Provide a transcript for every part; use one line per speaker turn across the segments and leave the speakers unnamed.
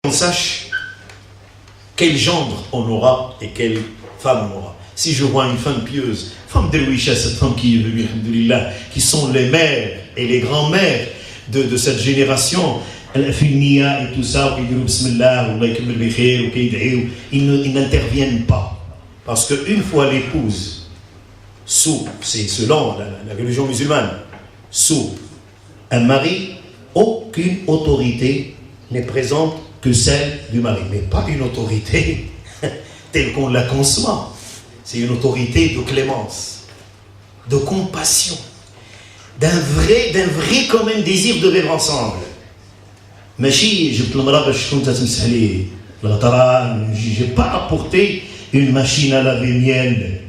qu'on sache quel gendre on aura et quelle femme on aura. Si je vois une femme pieuse, femme derwisha, cette femme qui est venue, alhamdoulilah, qui sont les mères et les grands-mères de cette génération, الفنية et tout ça, ils n'interviennent pas. Parce qu'une fois l'épouse, c'est selon la religion musulmane, sous un mari, aucune autorité n'est présente que celle du mari. Mais pas une autorité telle qu'on la conçoit. C'est une autorité de clémence, de compassion, d'un vrai quand même désir de vivre ensemble. ماشي جبت المرأة باش تكون تتمسح لي الغطران، j'ai pas apporté une machine à laver miel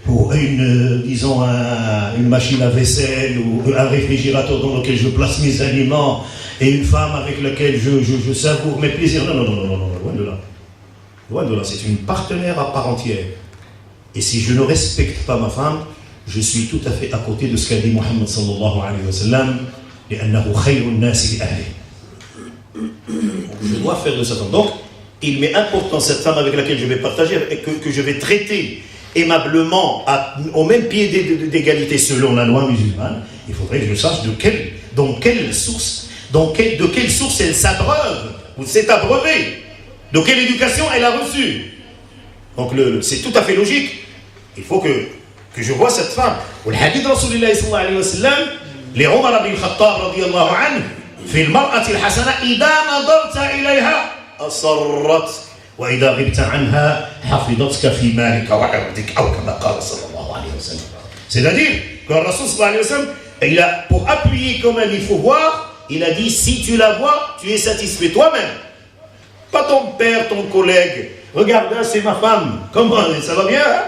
ou une machine à vaisselle ou un réfrigérateur dans lequel je place mes aliments et une femme avec laquelle je savoure mes plaisirs. Non, loin de là. Loin de là, c'est une partenaire à part entière. Et si je ne respecte pas ma femme, je suis tout à fait à côté de ce qu'a dit Mohammed sallallahu alayhi wa sallam, لأنه خير الناس لأهله. Je dois faire de sa femme. Donc, il m'est important cette femme avec laquelle je vais partager et que je vais traiter aimablement au même pied d'égalité selon la loi musulmane. Il faudrait que je sache de quelle source elle s'abreuve ou s'est abreuvée, de quelle éducation elle a reçue. Donc c'est tout à fait logique. Il faut que je vois cette femme. Le hadith de Rasulullah sallallahu alayhi wa sallam, les Omar ibn Khattab radiyallahu anhu, في المرأة الحسنة إذا نظرت إليها أصرت وإذا غبت عنها حفظتك في مالك وعرضك أو كما قال صلى الله عليه وسلم. C'est-à-dire que le Rasul sallallahu alayhi wa sallam, pour appuyer comme il faut voir, il a dit si tu la vois, tu es satisfait toi-même. Pas ton père, ton collègue. Regarde, c'est ma femme. Comment, ça va bien hein?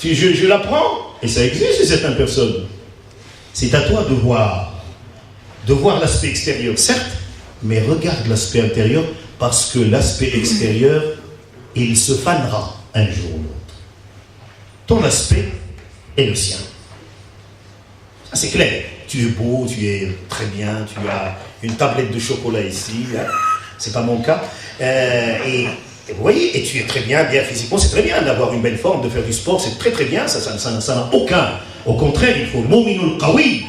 Je la prends. Et ça existe chez certaines personnes. C'est à toi de voir l'aspect extérieur, certes, mais regarde l'aspect intérieur, parce que l'aspect extérieur, il se fanera un jour ou l'autre. Ton aspect est le sien. Ça, c'est clair. Tu es beau, tu es très bien, tu as une tablette de chocolat ici, hein? C'est pas mon cas. Et vous voyez, et tu es très bien physiquement, c'est très bien d'avoir une belle forme, de faire du sport, c'est très bien, ça n'a aucun. Au contraire, il faut le mu'minul qawi.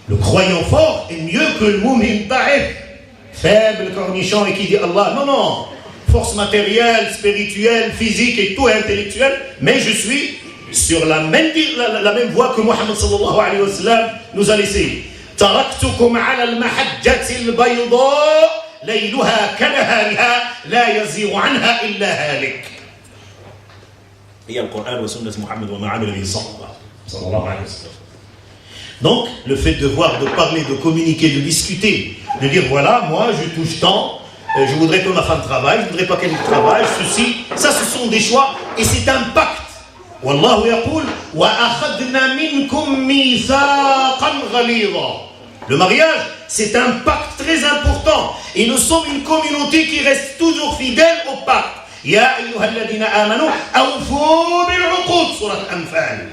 Le croyant fort est mieux que le mu'min da'if, faible, cornichon et qui dit Allah. Non, force matérielle, spirituelle, physique et tout intellectuelle, mais je suis sur la même voie que Mohammed sallallahu alayhi wa sallam nous a laissé. Taraktukum ala al-mahajjati al-bayda layluha kanahariha la yazigu anha illa halik. Il y a le Coran wa sunnat Mohammed wa ma'amil alayhi sallallahu alayhi wa sallam. Donc, le fait de voir, de parler, de communiquer, de discuter, de dire voilà, moi je touche tant, je voudrais que ma femme travaille, je voudrais pas qu'elle travaille, ceci, ça ce sont des choix et c'est un pacte. Wallahu yaqul wa akhadna minkum mithaqan ghalidha. Le mariage, c'est un pacte très important et nous sommes une communauté qui reste toujours fidèle au pacte. Ya ayyuhalladhina amanu awfu bil 'uqud, surat Anfal.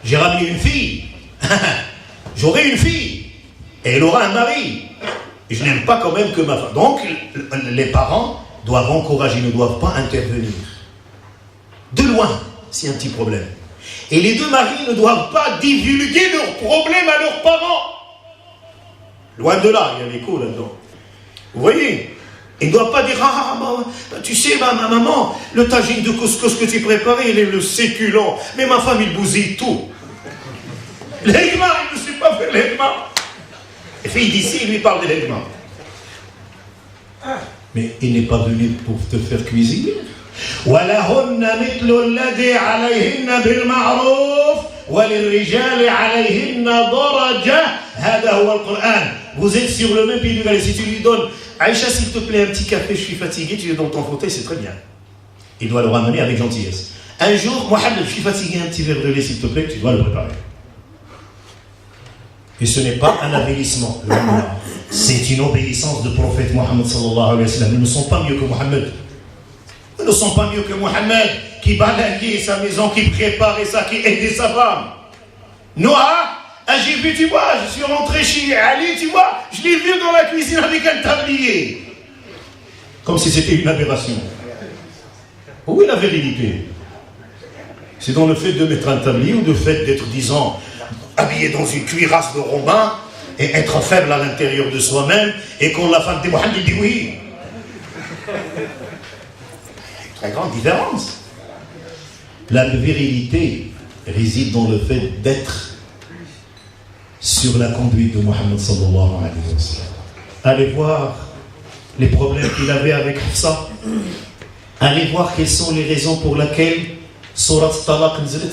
J'ai ramené une fille, j'aurai une fille, et elle aura un mari. Et je n'aime pas quand même que ma femme. Donc, les parents doivent encourager, ne doivent pas intervenir. De loin, s'il y a un petit problème. Et les deux maris ne doivent pas divulguer leurs problèmes à leurs parents. Loin de là, il y a l'écho là-dedans. Vous voyez ? Il ne doit pas dire tu sais, ma maman, le tagine de couscous que tu préparais, il est le séculent. Mais ma femme, il bousille tout. L'hegma, il ne sait pas faire l'hegma. Et fille d'ici, il lui parle de l'hegma. Mais il n'est pas venu pour te faire cuisiner. وَلَهُنَّ مِثْلُ الَّذِي عَلَيْهِنَّ بِالْمَعْرُوفِ وَلِلرِّجَالِ عَلَيْهِنَّ دَرَجَةٌ هذا هو القرآن. Vous êtes sur le même pied d'égalité. Si tu lui donnes Aïcha, s'il te plaît, un petit café, je suis fatigué, tu es dans ton fauteuil, c'est très bien. Il doit le ramener avec gentillesse. Un jour, Mohamed, je suis fatigué, un petit verre de lait, s'il te plaît, tu dois le préparer. Et ce n'est pas un avilissement, c'est une obéissance de prophète Mohammed sallallahu alayhi wa sallam. Nous ne sommes pas mieux que Mohammed. Nous ne sommes pas mieux que Mohammed, qui balayait sa maison, qui préparait ça, qui aidait sa femme. Noah, Ah, j'ai vu, tu vois, je suis rentré chez Ali, tu vois, je l'ai vu dans la cuisine avec un tablier. Comme si c'était une aberration. Où est la vérité? C'est dans le fait de mettre un tablier ou le fait d'être, disons, habillé dans une cuirasse de Romain et être faible à l'intérieur de soi-même et qu'on la femme des Mohamed dit oui. Très grande différence. La virilité réside dans le fait d'être sur la conduite de Mohammed sallallahu alayhi wa sallam. Allez voir les problèmes qu'il avait avec Hafsa. Allez voir quelles sont les raisons pour lesquelles Surat Talaq nzlet.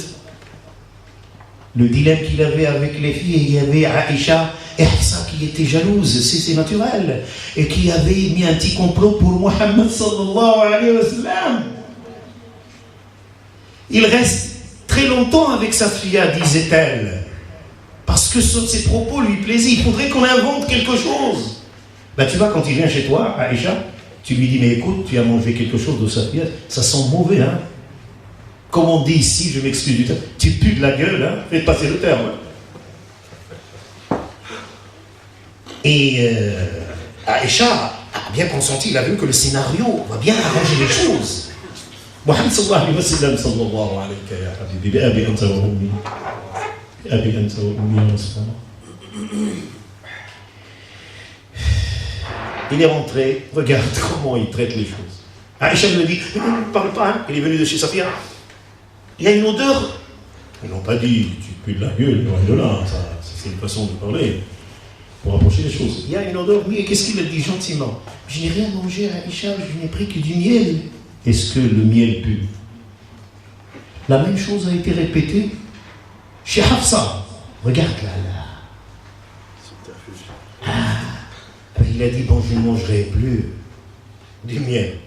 Le dilemme qu'il avait avec les filles, il y avait Aïcha et Hafsa qui étaient jalouses, c'est naturel, et qui avaient mis un petit complot pour Mohammed sallallahu alayhi wa sallam. Il reste très longtemps avec sa fille, disait-elle, parce que ses propos lui plaisaient. Il faudrait qu'on invente quelque chose. Ben, tu vois, quand il vient chez toi, Aïcha, tu lui dis, mais écoute, tu as mangé quelque chose de sa fille, ça sent mauvais, hein. Comme on dit ici, je m'excuse du terme, tu pues de la gueule, hein. Faites passer le terme. Et Aïcha a bien consenti, il a vu que le scénario va bien arranger les choses. Mohammed sallallahu alayhi wa sallam, sallallahu alayka ya habibi, bi abi anta wa ummi, bi abi anta wa ummi wa sallam. Il est rentré, regarde comment il traite les choses. Aïcha me dit, ne parle pas, hein. Il est venu de chez Safia. Il y a une odeur. Ils n'ont pas dit, tu pues de la gueule, loin de là, ça, c'est une façon de parler, pour rapprocher les choses. Il y a une odeur, mais qu'est-ce qu'il a dit gentiment? Je n'ai rien mangé à Aïcha, je n'ai pris que du miel. Est-ce que le miel pue? La même chose a été répétée chez Hafsa. Regarde là. Il a dit, bon, je ne mangerai plus du miel.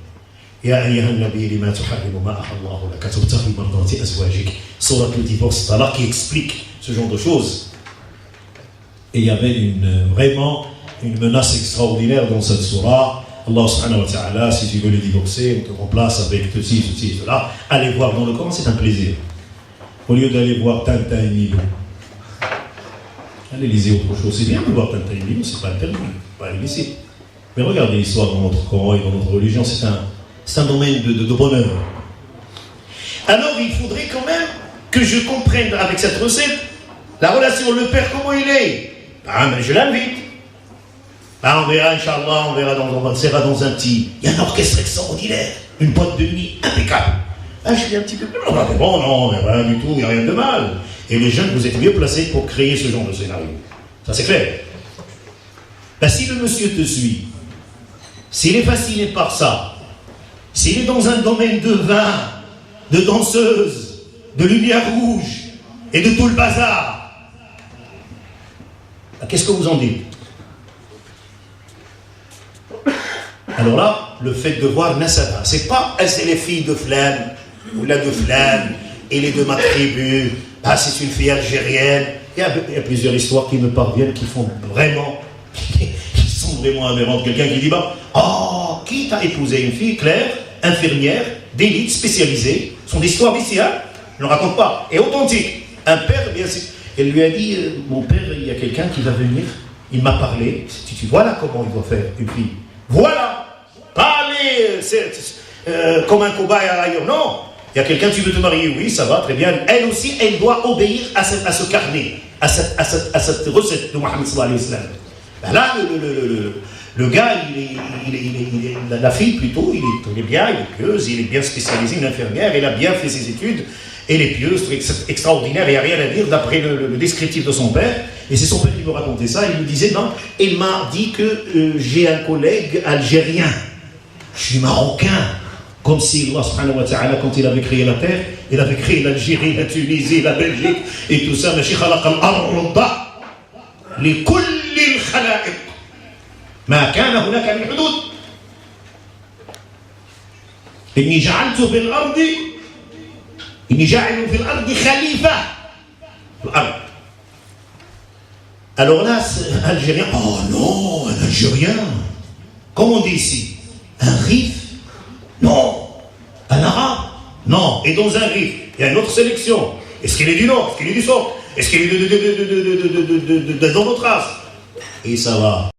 Ya ayyuha an-nabi lima tuharrimu ma ahallahu laka tabtaghi mardati azwajik. Sourate le divorce, Talaq, qui explique ce genre de choses. Et il y avait vraiment une menace extraordinaire dans cette sourate. Allah subhanahu wa ta'ala, si tu veux le divorcer, on te remplace avec ceci, cela. Allez voir dans le Coran, c'est un plaisir. Au lieu d'aller voir Tintin et Milou, allez lisez autre chose. C'est bien de voir Tintin et Milou, c'est pas interdit, pas illicite. Mais regardez l'histoire dans notre Coran et dans notre religion, c'est un domaine de bonheur. Alors il faudrait quand même que je comprenne avec cette recette la relation, le père, comment il est. Ah, mais je l'invite. Ah, on verra, Inch'Allah, on sera dans un petit. Il y a un orchestre extraordinaire, une boîte de nuit impeccable. Ah, je suis un petit peu. Bon, non, mais rien du tout, il n'y a rien de mal. Et les jeunes, vous êtes mieux placés pour créer ce genre de scénario. Ça, c'est clair. Ben, si le monsieur te suit, s'il est fasciné par ça, s'il est dans un domaine de vin, de danseuse, de lumière rouge et de tout le bazar, ben, qu'est-ce que vous en dites? Alors là, le fait de voir Nasaba, c'est pas c'est les filles de Flamme, ou la de Flamme, et les de ma tribu, ah, c'est une fille algérienne. Il y a plusieurs histoires qui me parviennent qui font vraiment, qui sont vraiment aberrantes. Quelqu'un qui dit, bah, oh, qui t'a épousé? Une fille claire, infirmière, d'élite, spécialisée. Ce sont des histoires ici, hein, je ne raconte pas, et authentiques. Un père, bien sûr, elle lui a dit, mon père, il y a quelqu'un qui va venir, il m'a parlé, tu vois là comment il doit faire, une fille. Voilà, pas aller comme un cobaye ailleurs, non. Il y a quelqu'un, tu veux te marier, oui, ça va, très bien. Elle aussi, elle doit obéir à ce carnet, à cette recette de Mohammed sallallahu alayhi wa sallam. Ben là, le gars, la fille plutôt, il est bien, il est pieuse, il est bien spécialisé, une infirmière, elle a bien fait ses études, elle est pieuse, extraordinaire, il n'y a rien à dire d'après le descriptif de son père. Et c'est son père qui me racontait ça, il me disait, non, il m'a dit que j'ai un collègue algérien, je suis marocain. Comme si Allah subhanahu wa ta'ala, quand il avait créé la terre, il avait créé l'Algérie, la Tunisie, la Belgique et tout ça. ماشي خلق الأرض لكل الخلائق ما كان هناك من حدود. إني جاعل في الأرض خليفة. Alors là, un Algérien, oh non, un Algérien, comme on dit ici, un rif. Non, un arabe, non. Et dans un rif, il y a une autre sélection. Est-ce qu'il est du nord? Est-ce qu'il est du centre? Est-ce qu'il est dans notre race? Et ça va.